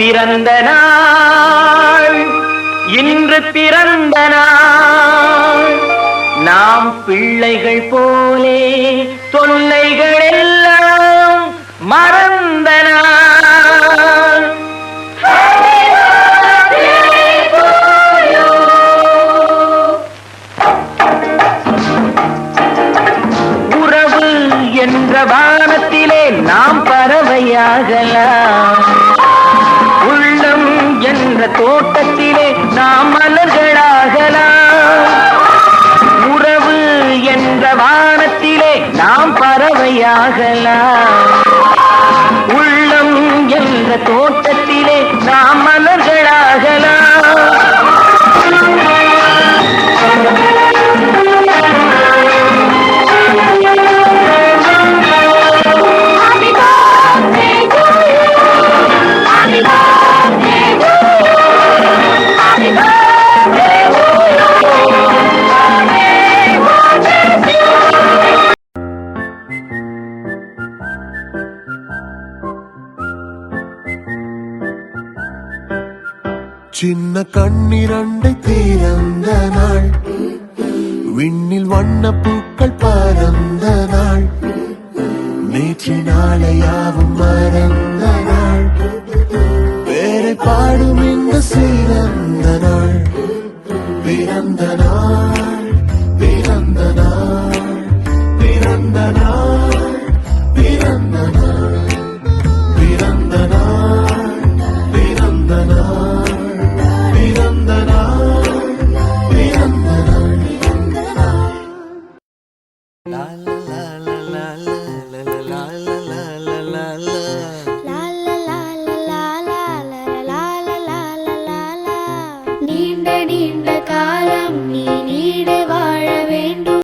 பிறந்த நாள் இன்று பிறந்த நாள் நாம் பிள்ளைகள் போலே தொல்லைகள் எல்லாம் மறந்த நாள். உறவு என்ற வானத்திலே நாம் பறவையாகலாம், உள்ளம் என்ற தோட்டத்திலே நாம் மலர்களாகலாம். உறவு என்ற வானத்திலே நாம் பறவையாகலாம், உள்ளம் என்ற தோட்டத்திலே நாம் மலர்களாகலாம். சின்ன கண்ணிரண்டை திறந்த நாள், விண்ணில் வண்ண பூக்கள் பறந்த நாள், நேற்று நாளையாவும் மறந்த நாள், பேரை பாடும் இந்த சிறந்த நாள், பிறந்த நாள்.